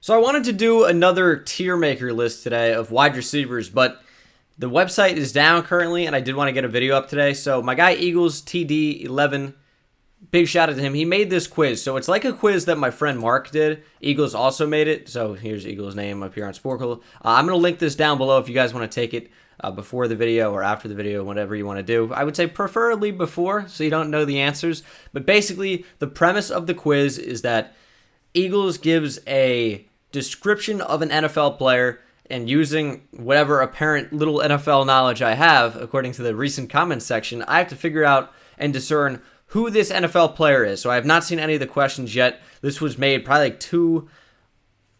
So I wanted to do another tier maker list today of wide receivers, but the website is down currently, and I did want to get a video up today. So my guy Eagles TD11, big shout out to him. He made this quiz. So it's like a quiz that my friend Mark did. Eagles also made it. So here's Eagles' name up here on Sporkle. I'm going to link this down below if you guys want to take it before the video or after the video, whatever you want to do. I would say preferably before, so you don't know the answers. But basically, the premise of the quiz is that Eagles gives a description of an NFL player, and using whatever apparent little NFL knowledge I have, according to the recent comments section, I have to figure out and discern who this NFL player is. So I have not seen any of the questions yet. This was made probably like 2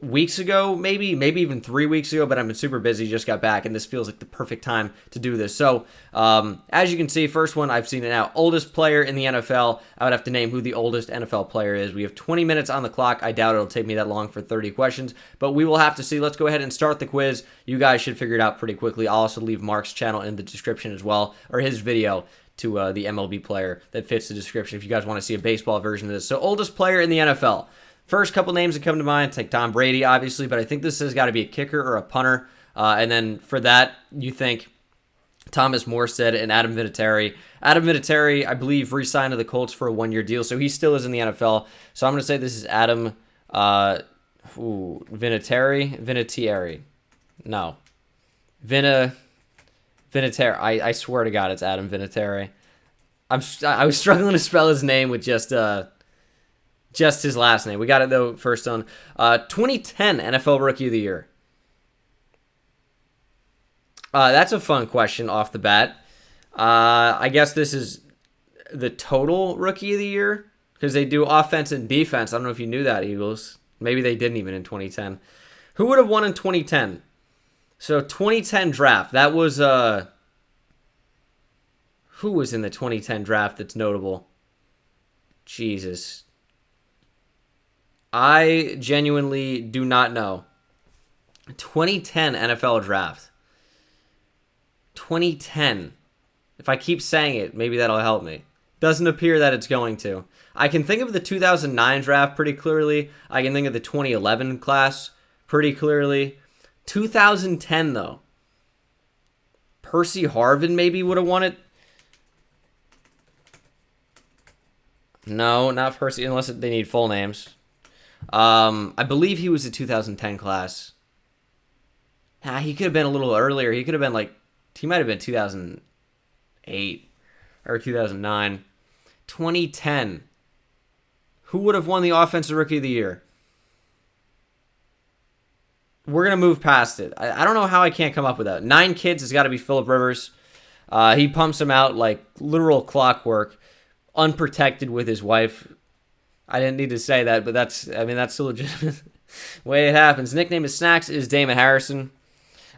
weeks ago, maybe even 3 weeks ago, but I've been super busy, just got back, and this feels like the perfect time to do this. So, as you can see, first one, I've seen it now. Oldest player in the NFL. I would have to name who the oldest NFL player is. We have 20 minutes on the clock. I doubt it'll take me that long for 30 questions, but we will have to see. Let's go ahead and start the quiz. You guys should figure it out pretty quickly. I'll also leave Mark's channel in the description as well, or his video to the MLB player that fits the description if you guys want to see a baseball version of this. So, oldest player in the NFL. First couple names that come to mind, it's like Tom Brady, obviously, but I think this has got to be a kicker or a punter. And then for that, you think Thomas Morstead and Adam Vinatieri. Adam Vinatieri, I believe, re-signed to the Colts for a one-year deal, so he still is in the NFL. So I'm going to say this is Adam Vinatieri. No. Vinatieri. I swear to God, it's Adam Vinatieri. I was struggling to spell his name with just his last name. We got it, though, first on 2010 NFL Rookie of the Year. That's a fun question off the bat. I guess this is the total Rookie of the Year, because they do offense and defense. I don't know if you knew that, Eagles. Maybe they didn't even in 2010. Who would have won in 2010? So 2010 draft. That was... who was in the 2010 draft that's notable? Jesus. I genuinely do not know. 2010 NFL draft. 2010. If I keep saying it, maybe that'll help me. Doesn't appear that it's going to. I can think of the 2009 draft pretty clearly. I can think of the 2011 class pretty clearly. 2010, though. Percy Harvin maybe would have won it. No, not Percy, unless they need full names. I believe he was a 2010 class. He could have been a little earlier. He could have been he might have been 2008 or 2009. 2010. Who would have won the Offensive Rookie of the Year? We're going to move past it. I don't know how I can't come up with that. 9 kids has got to be Phillip Rivers. He pumps them out like literal clockwork, unprotected with his wife. I didn't need to say that, but that's the legitimate way it happens. Nickname is Snacks is Damon Harrison.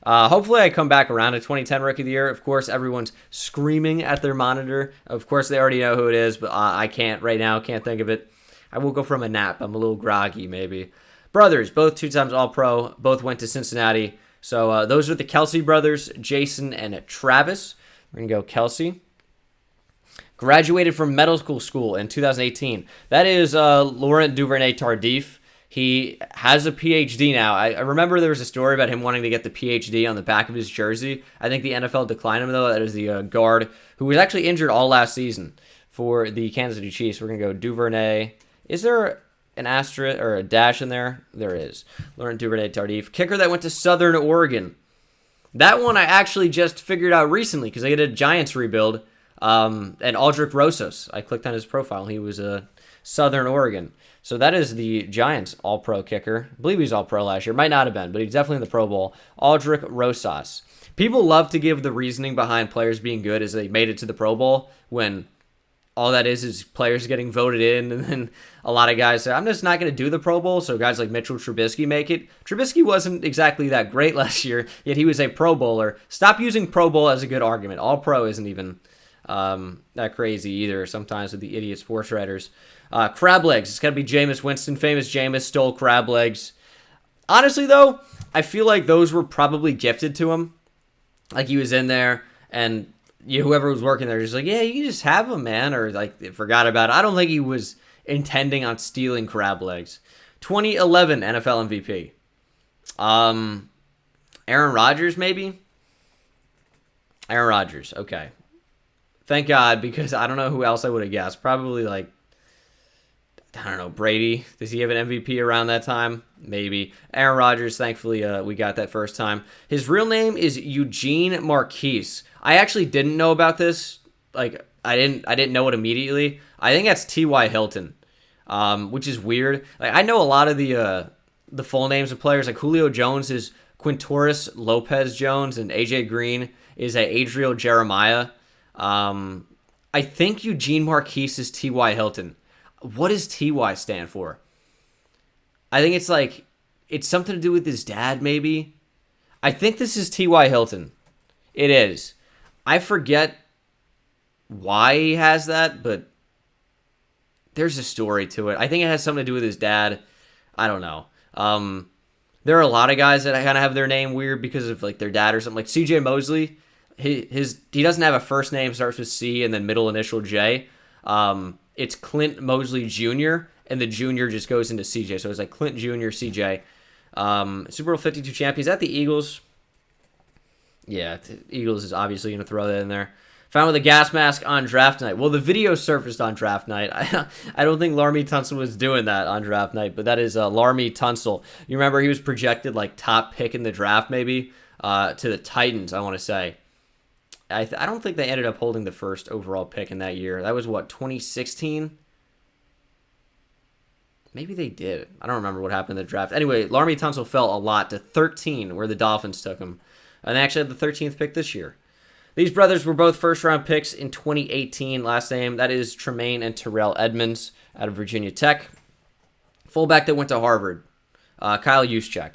Hopefully I come back around to 2010 Rookie of the Year. Of course, everyone's screaming at their monitor. Of course, they already know who it is, but I can't right now. Can't think of it. I will go from a nap. I'm a little groggy, maybe. Brothers, both 2 times All-Pro. Both went to Cincinnati. So those are the Kelsey brothers, Jason and Travis. We're going to go Kelsey. Graduated from medical school in 2018. That is Laurent Duvernay-Tardif. He has a PhD now. I remember there was a story about him wanting to get the PhD on the back of his jersey. I think the NFL declined him, though. That is the guard who was actually injured all last season for the Kansas City Chiefs. We're going to go Duvernay. Is there an asterisk or a dash in there? There is. Laurent Duvernay-Tardif. Kicker that went to Southern Oregon. That one I actually just figured out recently because I did a Giants rebuild. And Aldrich Rosas, I clicked on his profile. He was a Southern Oregon. So that is the Giants All-Pro kicker. I believe he was All-Pro last year. Might not have been, but he's definitely in the Pro Bowl. Aldrich Rosas. People love to give the reasoning behind players being good as they made it to the Pro Bowl when all that is players getting voted in, and then a lot of guys say, I'm just not going to do the Pro Bowl, so guys like Mitchell Trubisky make it. Trubisky wasn't exactly that great last year, yet he was a Pro Bowler. Stop using Pro Bowl as a good argument. All-Pro isn't even that crazy either sometimes with the idiot sports writers. Crab legs. It's got to be Jameis Winston. Famous Jameis stole crab legs. Honestly, though, I feel like those were probably gifted to him. Like he was in there and whoever was working there just like, yeah, you can just have them, man. Or like they forgot about it. I don't think he was intending on stealing crab legs. 2011 NFL MVP. Aaron Rodgers, maybe? Aaron Rodgers, okay. Thank God, because I don't know who else I would have guessed. Probably like, I don't know, Brady. Does he have an MVP around that time? Maybe. Aaron Rodgers, thankfully, we got that first time. His real name is Eugene Marquise. I actually didn't know about this. Like, I didn't know it immediately. I think that's T.Y. Hilton, which is weird. Like, I know a lot of the full names of players. Like Julio Jones is Quintoris Lopez Jones, and AJ Green is Adriel Jeremiah. I think Eugene Marquise is T.Y. Hilton. What does T.Y. stand for? I think it's something to do with his dad, maybe. I think this is T.Y. Hilton. It is. I forget why he has that, but there's a story to it. I think it has something to do with his dad. I don't know. There are a lot of guys that kind of have their name weird because of like their dad or something. Like C.J. Mosley, he doesn't have a first name, starts with C and then middle initial J. It's Clint Mosley Jr., and the junior just goes into CJ. So it's like Clint Jr., CJ. Super Bowl 52 champions at the Eagles. Yeah, the Eagles is obviously going to throw that in there. Found with a gas mask on draft night. Well, the video surfaced on draft night. I don't think Laremy Tunsil was doing that on draft night, but that is Laremy Tunsil. You remember he was projected like top pick in the draft maybe to the Titans, I want to say. I don't think they ended up holding the first overall pick in that year. That was, 2016? Maybe they did. I don't remember what happened in the draft. Anyway, Laremy Tunsil fell a lot to 13, where the Dolphins took him. And they actually had the 13th pick this year. These brothers were both first-round picks in 2018. Last name, that is Tremaine and Terrell Edmonds out of Virginia Tech. Fullback that went to Harvard, Kyle Juszczyk.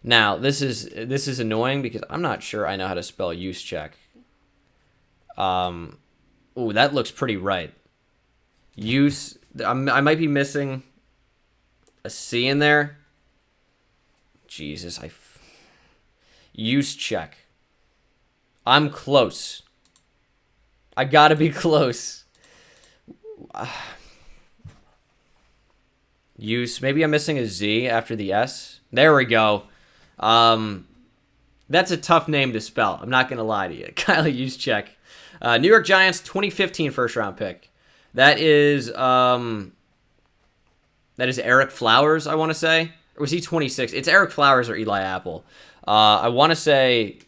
Now, this is annoying because I'm not sure I know how to spell Juszczyk. Ooh, that looks pretty right. I might be missing a C in there. Jesus, Juszczyk. I'm close. I gotta be close. Maybe I'm missing a Z after the S. There we go. That's a tough name to spell. I'm not gonna lie to you. Kyle Juszczyk. New York Giants 2015 first round pick. That is Eric Flowers, I want to say. Or was he 26? It's Eric Flowers or Eli Apple. I want to say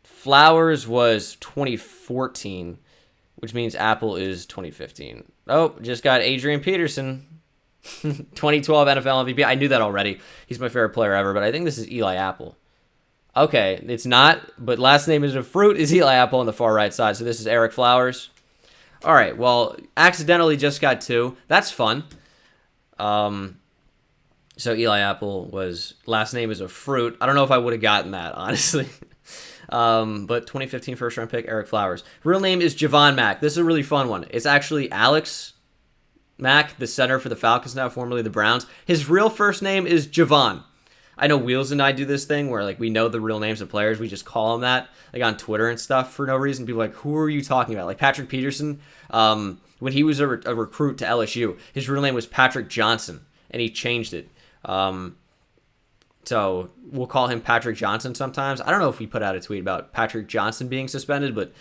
Flowers was 2014, which means Apple is 2015. Oh, just got Adrian Peterson, 2012 NFL MVP. I knew that already. He's my favorite player ever, but I think this is Eli Apple. Okay, it's not, but last name is a fruit is Eli Apple on the far right side, so this is Eric Flowers. All right, well, accidentally just got 2. That's fun. So Eli Apple was last name is a fruit. I don't know if I would have gotten that, honestly. But 2015 first round pick, Eric Flowers. Real name is Javon Mack. This is a really fun one. It's actually Alex Mack, the center for the Falcons now, formerly the Browns. His real first name is Javon. I know Wheels and I do this thing where like we know the real names of players. We just call them that, like on Twitter and stuff for no reason. People are like, who are you talking about? Like Patrick Peterson, when he was a recruit to LSU, his real name was Patrick Johnson, and he changed it. So we'll call him Patrick Johnson sometimes. I don't know if we put out a tweet about Patrick Johnson being suspended, but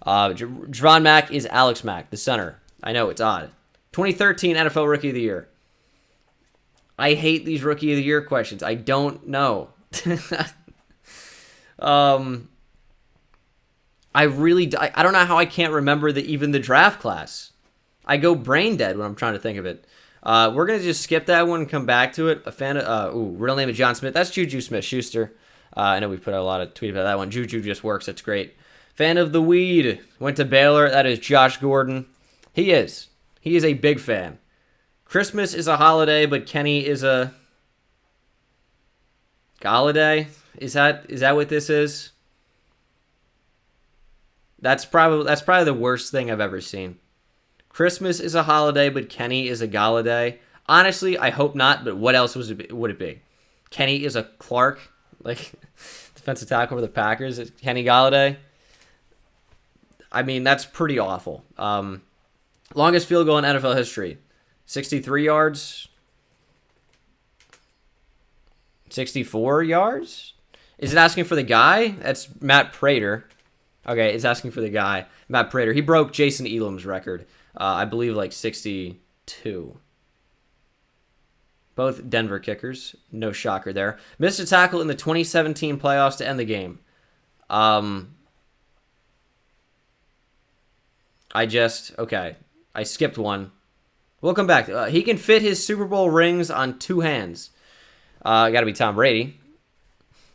Javon Mack is Alex Mack, the center. I know, it's odd. 2013 NFL Rookie of the Year. I hate these Rookie of the Year questions. I don't know. I don't know how I can't remember even the draft class. I go brain dead when I'm trying to think of it. We're going to just skip that one and come back to it. A fan of, real name of John Smith. That's Juju Smith-Schuster. I know we put out a lot of tweets about that one. Juju just works. That's great. Fan of the weed. Went to Baylor. That is Josh Gordon. He is a big fan. Christmas is a holiday, but Kenny is a Galladay. Is that what this is? That's probably the worst thing I've ever seen. Christmas is a holiday, but Kenny is a Galladay. Honestly, I hope not, but what else would it be? Kenny is a Clark, like defensive tackle for the Packers. Kenny Galladay. I mean, that's pretty awful. Longest field goal in NFL history. 63 yards. 64 yards? Is it asking for the guy? That's Matt Prater. Okay, it's asking for the guy. Matt Prater. He broke Jason Elam's record. I believe like 62. Both Denver kickers. No shocker there. Missed a tackle in the 2017 playoffs to end the game. Okay. I skipped one. We'll come back. He can fit his Super Bowl rings on 2 hands. Got to be Tom Brady.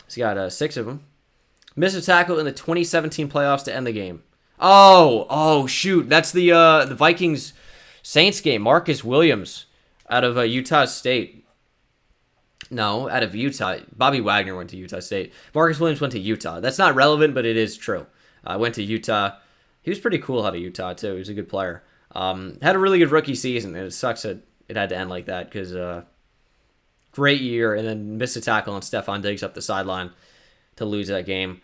He's got 6 of them. Missed a tackle in the 2017 playoffs to end the game. Oh, shoot. That's the Vikings Saints game. Marcus Williams out of Utah State. No, out of Utah. Bobby Wagner went to Utah State. Marcus Williams went to Utah. That's not relevant, but it is true. Went to Utah. He was pretty cool out of Utah, too. He was a good player. Had a really good rookie season, and it sucks that it had to end like that because great year, and then missed a tackle on Stephon Diggs up the sideline to lose that game.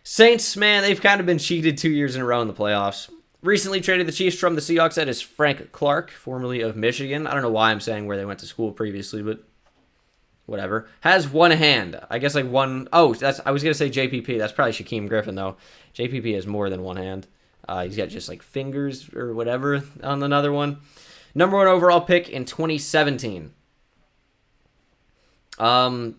Saints, man, they've kind of been cheated 2 years in a row in the playoffs. Recently traded the Chiefs from the Seahawks. That is Frank Clark, formerly of Michigan. I don't know why I'm saying where they went to school previously, but whatever. Has one hand. I guess like one. Oh, I was going to say JPP. That's probably Shaquem Griffin, though. JPP has more than one hand. He's got just like fingers or whatever on another one. Number 1 overall pick in 2017. I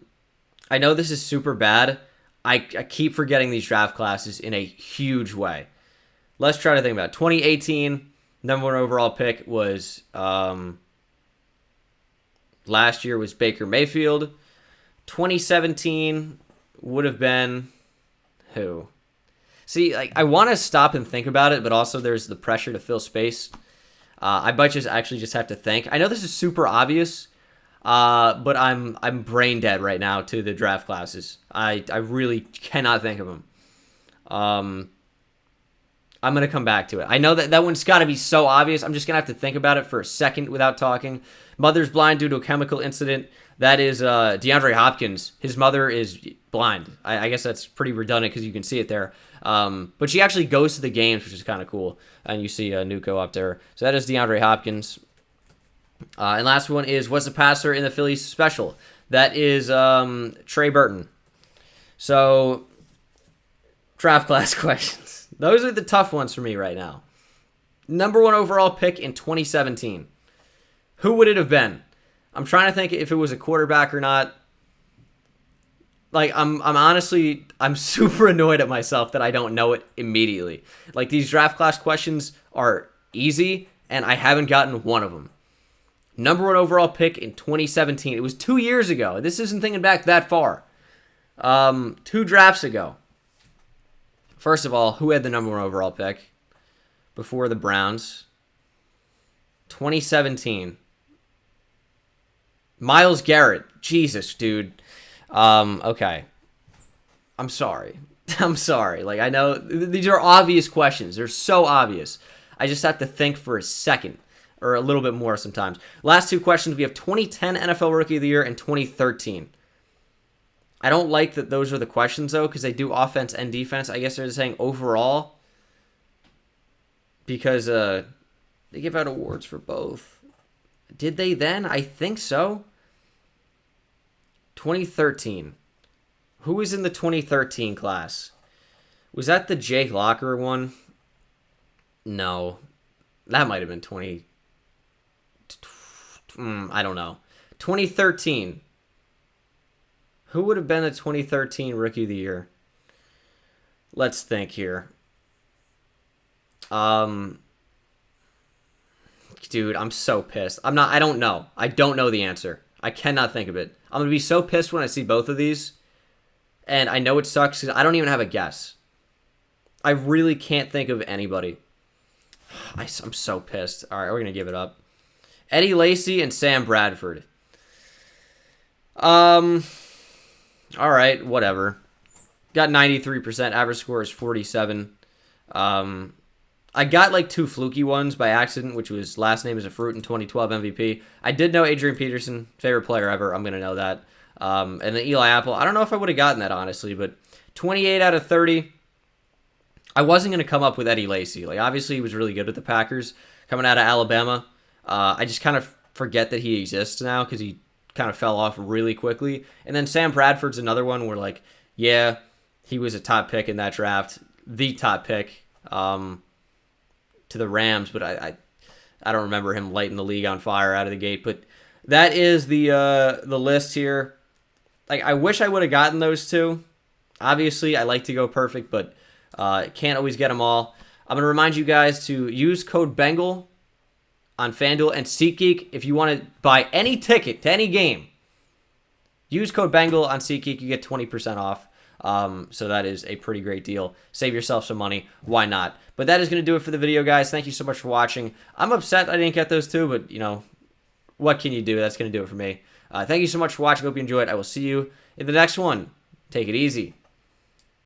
know this is super bad. I keep forgetting these draft classes in a huge way. Let's try to think about it. 2018, number 1 overall pick was last year was Baker Mayfield. 2017 would have been who? See, like I want to stop and think about it, but also there's the pressure to fill space. I might just actually just have to think. I know this is super obvious, but I'm brain dead right now to the draft classes. I really cannot think of them. I'm going to come back to it. I know that one's got to be so obvious. I'm just going to have to think about it for a second without talking. Mother's blind due to a chemical incident. That is DeAndre Hopkins. His mother is blind. I guess that's pretty redundant because you can see it there. But she actually goes to the games, which is kind of cool. And you see Nuko up there. So that is DeAndre Hopkins. And last one is, what's the passer in the Phillies special? That is Trey Burton. So, draft class questions. Those are the tough ones for me right now. Number 1 overall pick in 2017. Who would it have been? I'm trying to think if it was a quarterback or not. Like, I'm super annoyed at myself that I don't know it immediately. Like, these draft class questions are easy, and I haven't gotten one of them. Number 1 overall pick in 2017. It was 2 years ago. This isn't thinking back that far. 2 drafts ago. First of all, who had the number 1 overall pick before the Browns? 2017. Myles Garrett. Jesus, dude. Okay. I'm sorry. Like, I know these are obvious questions. They're so obvious. I just have to think for a second. Or a little bit more sometimes. Last 2 questions. We have 2010 NFL Rookie of the Year and 2013. I don't like that those are the questions, though, because they do offense and defense. I guess they're saying overall. Because they give out awards for both. Did they then? I think so. 2013. Who was in the 2013 class? Was that the Jake Locker one? No. That might have been 20... I don't know. 2013. Who would have been the 2013 Rookie of the Year? Let's think here. Dude, I'm so pissed. I don't know. I don't know the answer. I cannot think of it. I'm going to be so pissed when I see both of these. And I know it sucks because I don't even have a guess. I really can't think of anybody. I'm so pissed. All right, we're going to give it up. Eddie Lacy and Sam Bradford. All right, whatever. Got 93%. Average score is 47. I got like 2 fluky ones by accident, which was Last Name is a Fruit and 2012 MVP. I did know Adrian Peterson, favorite player ever. I'm going to know that. And then Eli Apple. I don't know if I would have gotten that, honestly, but 28 out of 30. I wasn't going to come up with Eddie Lacy. Like, obviously, he was really good with the Packers coming out of Alabama. I just kind of forget that he exists now because he kind of fell off really quickly. And then Sam Bradford's another one where, like, yeah, he was a top pick in that draft, the top pick to the Rams, but I don't remember him lighting the league on fire out of the gate. But that is the list here. Like, I wish I would have gotten those two. Obviously, I like to go perfect, but can't always get them all. I'm going to remind you guys to use code Bengal on FanDuel and SeatGeek if you want to buy any ticket to any game. Use code Bengal on SeatGeek. You get 20% off. So that is a pretty great deal. Save yourself some money. Why not? But that is going to do it for the video, guys. Thank you so much for watching. I'm upset I didn't get those two, but, you know, what can you do? That's going to do it for me. Thank you so much for watching. Hope you enjoyed. I will see you in the next one. Take it easy.